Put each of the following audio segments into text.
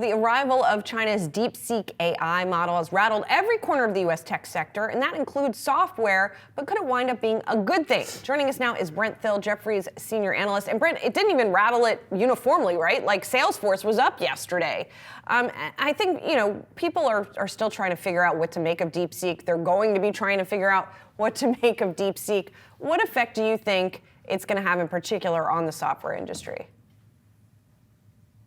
The arrival of China's DeepSeek AI model has rattled every corner of the U.S. tech sector, and that includes software, but could it wind up being a good thing? Joining us now is Brent Thill, Jefferies senior analyst. And Brent, it didn't even rattle it uniformly, right? Like Salesforce was up yesterday. I think, people are still trying to figure out what to make of DeepSeek. They're going to be trying to figure out what to make of DeepSeek. What effect do you think it's going to have in particular on the software industry?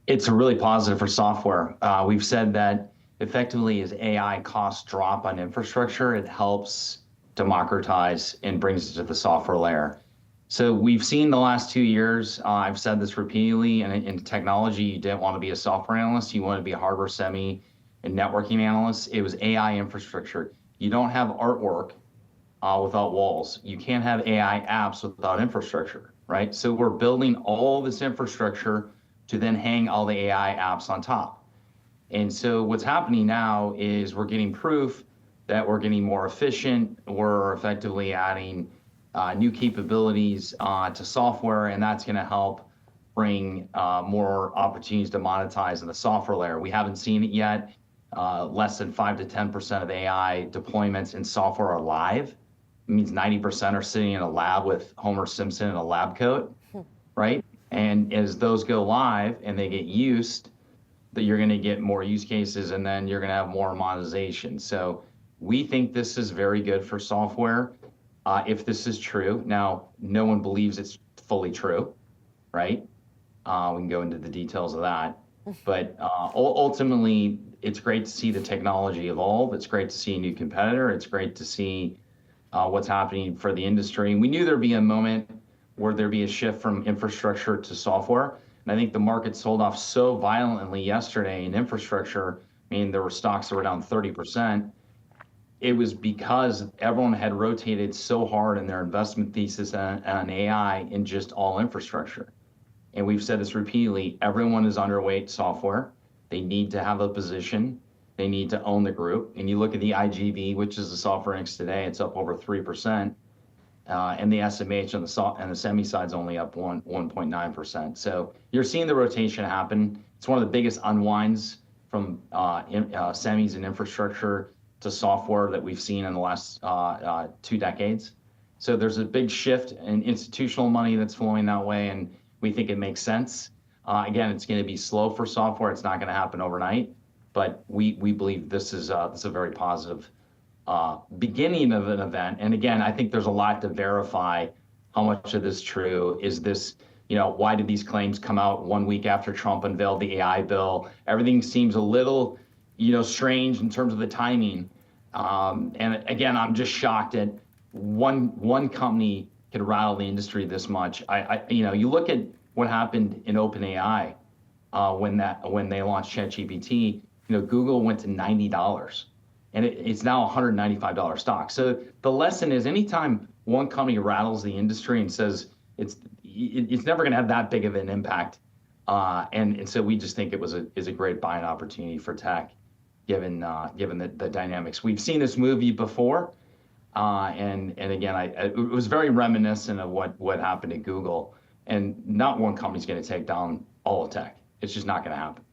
It's really positive for software. We've said that effectively as AI costs drop on infrastructure, it helps democratize and brings it to the software layer. So we've seen the last 2 years, I've said this repeatedly, in technology, you didn't want to be a software analyst, you want to be a hardware, semi, and networking analyst. It was AI infrastructure. You don't have artwork without walls. You can't have AI apps without infrastructure, right? So we're building all this infrastructure to then hang all the AI apps on top. And so what's happening now is we're getting proof that we're getting more efficient. We're effectively adding new capabilities to software, and that's going to help bring more opportunities to monetize in the software layer. We haven't seen it yet. Less than 5 to 10% of AI deployments in software are live. It means 90% are sitting in a lab with Homer Simpson in a lab coat, right? And as those go live and they get used, that you're going to get more use cases, and then you're going to have more monetization. So we think this is very good for software if this is true. Now, no one believes it's fully true, right? We can go into the details of that. But ultimately, it's great to see the technology evolve. It's great to see a new competitor. It's great to see what's happening for the industry. And we knew there'd be a moment where there'd be a shift from infrastructure to software. And I think the market sold off so violently yesterday in infrastructure. I mean, there were stocks that were down 30%. It was because everyone had rotated so hard in their investment thesis on AI in just all infrastructure. And we've said this repeatedly, everyone is underweight software. They need to have a position. They need to own the group. And you look at the IGV, which is the software index today, it's up over 3%. And the SMH on the semi side is only up 1.9%. So you're seeing the rotation happen. It's one of the biggest unwinds from semis and infrastructure to software that we've seen in the last 2 decades. So there's a big shift in institutional money that's flowing that way, and we think it makes sense. Again, it's going to be slow for software. It's not going to happen overnight, but we believe this is a very positive beginning of an event. And again, I think there's a lot to verify how much of this is true. Is this, why did these claims come out 1 week after Trump unveiled the AI bill? Everything seems a little, strange in terms of the timing. And again, I'm just shocked that one company could rattle the industry this much. You look at what happened in OpenAI when they launched ChatGPT. Google went to $90. And it's now a $195 stock. So the lesson is, anytime one company rattles the industry and says it's never going to have that big of an impact, and so we just think is a great buying opportunity for tech, given the dynamics. We've seen this movie before, and again, it was very reminiscent of what happened at Google. And not one company's going to take down all of tech. It's just not going to happen.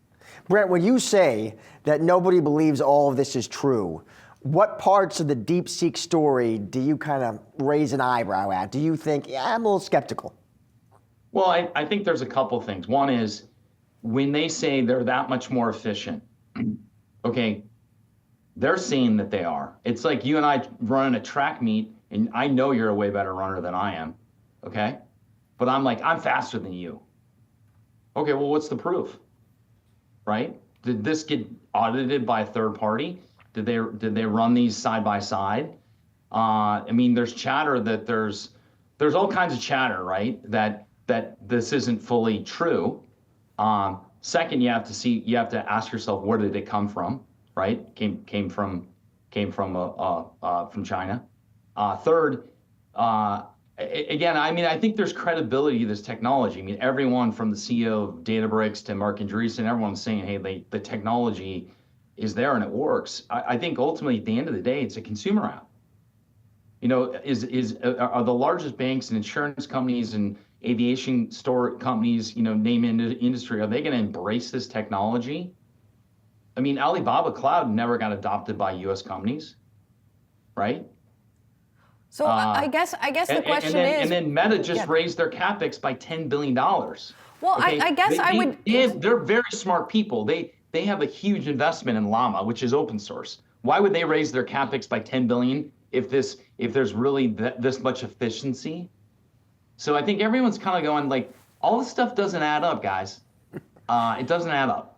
Brent, when you say that nobody believes all of this is true, what parts of the DeepSeek story do you kind of raise an eyebrow at? Do you think, I'm a little skeptical? Well, I think there's a couple things. One is, when they say they're that much more efficient, okay, they're saying that they are. It's like you and I running a track meet, and I know you're a way better runner than I am, okay? But I'm faster than you. Okay, well, what's the proof? Right? Did this get audited by a third party? Did they run these side by side? There's chatter that there's all kinds of chatter, right? That this isn't fully true. Second, you have to ask yourself, where did it come from? Right? Came from China. Third, again, I think there's credibility to this technology. Everyone from the CEO of Databricks to Mark Andreessen, everyone's saying, hey, the technology is there and it works. I think ultimately, at the end of the day, it's a consumer app. Are the largest banks and insurance companies and aviation store companies, name industry, are they going to embrace this technology I mean, Alibaba Cloud never got adopted by U.S. companies, right? So I guess the question is, and then Meta just yeah. raised their capex by $10 billion. Well, Okay? I guess I would. They're very smart people. They have a huge investment in Llama, which is open source. Why would they raise their capex by 10 billion if there's really this much efficiency? So I think everyone's kind of going like, all this stuff doesn't add up, guys. It doesn't add up.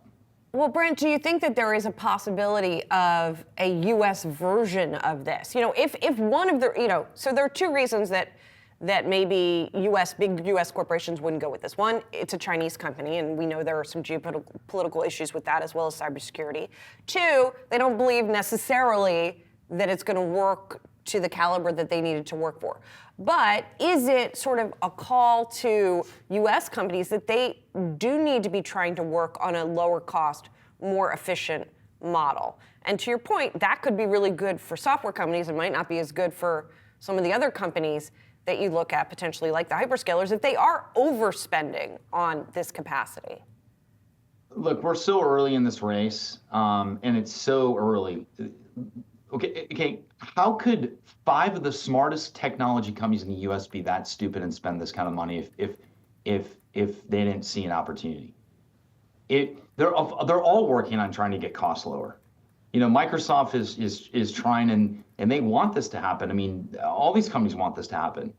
Well, Brent, do you think that there is a possibility of a U.S. version of this? You know, if one of the, so there are two reasons that maybe big U.S. corporations wouldn't go with this. One, it's a Chinese company, and we know there are some geopolitical issues with that as well as cybersecurity. Two, they don't believe necessarily that it's going to work to the caliber that they needed to work for. But is it sort of a call to U.S. companies that they do need to be trying to work on a lower cost, more efficient model? And to your point, that could be really good for software companies. It might not be as good for some of the other companies that you look at, potentially like the hyperscalers, if they are overspending on this capacity. Look, we're so early in this race, and it's so early. Okay. How could 5 of the smartest technology companies in the U.S. be that stupid and spend this kind of money if they didn't see an opportunity? They're all working on trying to get costs lower. Microsoft is trying, and they want this to happen. I mean, all these companies want this to happen.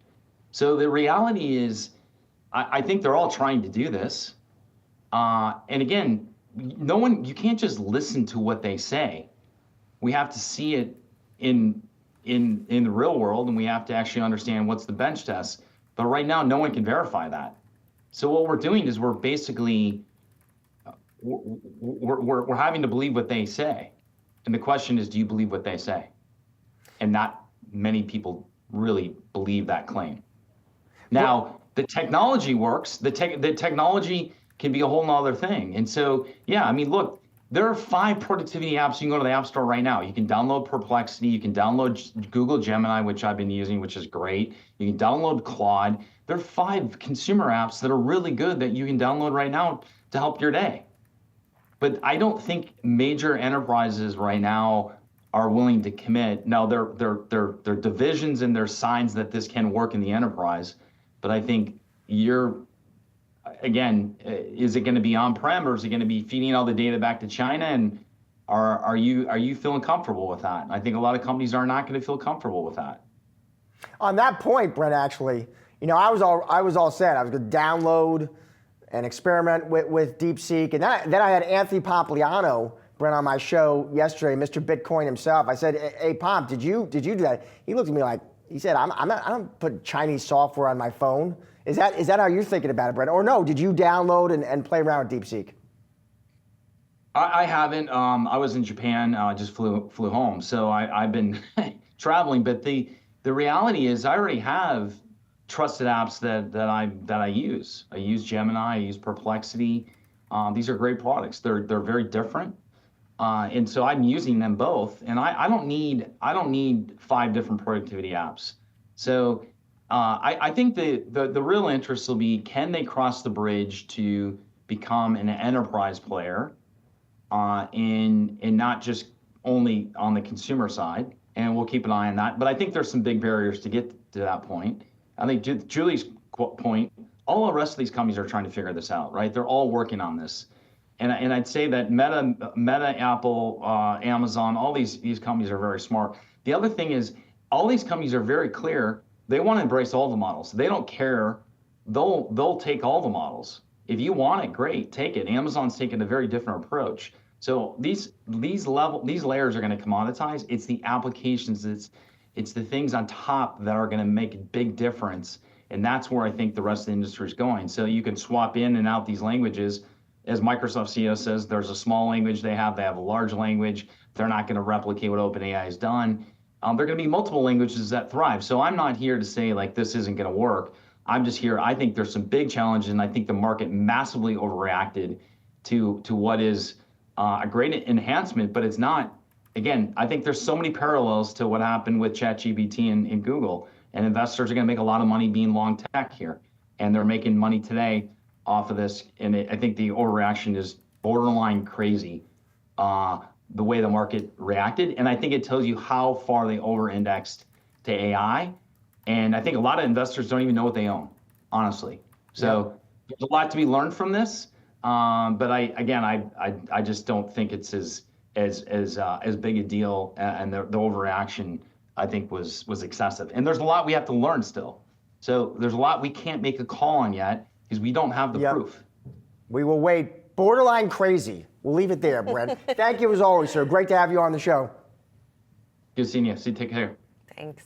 So the reality is, I think they're all trying to do this. And again, you can't just listen to what they say. We have to see it in the real world, and we have to actually understand what's the bench test. But right now, no one can verify that. So what we're doing is we're basically we're having to believe what they say. And the question is, do you believe what they say? And not many people really believe that claim. Now, the technology works. The technology can be a whole nother thing. And so, yeah, I mean, look, there are 5 productivity apps. You can go to the App Store right now. You can download Perplexity. You can download Google Gemini, which I've been using, which is great. You can download Claude. There are 5 consumer apps that are really good that you can download right now to help your day. But I don't think major enterprises right now are willing to commit. Now, there are divisions and there's signs that this can work in the enterprise. But I think again, is it going to be on-prem, or is it going to be feeding all the data back to China? And are you feeling comfortable with that? I think a lot of companies are not going to feel comfortable with that. On that point, Brent, actually, I was all set. I was going to download and experiment with DeepSeek, and then I had Anthony Pompliano, Brent, on my show yesterday, Mr. Bitcoin himself. I said, "Hey, Pomp, did you do that?" He looked at me like, he said, I don't put Chinese software on my phone. Is that how you're thinking about it, Brent? Or no, did you download and play around with DeepSeek? I haven't. I was in Japan, just flew home. So I've been traveling. But the reality is I already have trusted apps that I use. I use Gemini, I use Perplexity. These are great products. They're very different. And so I'm using them both. And I don't need 5 different productivity apps. So I think the real interest will be, can they cross the bridge to become an enterprise player, and not just only on the consumer side? And we'll keep an eye on that. But I think there's some big barriers to get to that point. I think Julie's point, all the rest of these companies are trying to figure this out, right? They're all working on this. And I'd say that Meta, Apple, Amazon, all these companies are very smart. The other thing is, all these companies are very clear. They want to embrace all the models. They don't care. They'll take all the models. If you want it, great, take it. Amazon's taken a very different approach. So these layers are going to commoditize. It's the applications. It's the things on top that are going to make a big difference. And that's where I think the rest of the industry is going. So you can swap in and out these languages. As Microsoft CEO says, there's a small language they have a large language. They're not going to replicate what OpenAI has done. There are going to be multiple languages that thrive. So I'm not here to say like this isn't going to work. I'm just here. I think there's some big challenges, and I think the market massively overreacted to what is a great enhancement, but it's not. Again, I think there's so many parallels to what happened with ChatGPT and Google, and investors are going to make a lot of money being long tech here, and they're making money today off of this. And I think the overreaction is borderline crazy. the way the market reacted. And I think it tells you how far they over-indexed to AI. And I think a lot of investors don't even know what they own, honestly. So there's a lot to be learned from this. But I just don't think it's as big a deal. And the overreaction, I think, was excessive. And there's a lot we have to learn still. So there's a lot we can't make a call on yet because we don't have the proof. We will wait. Borderline crazy. We'll leave it there, Brent. Thank you as always, sir. Great to have you on the show. Good seeing you. Take care. Thanks.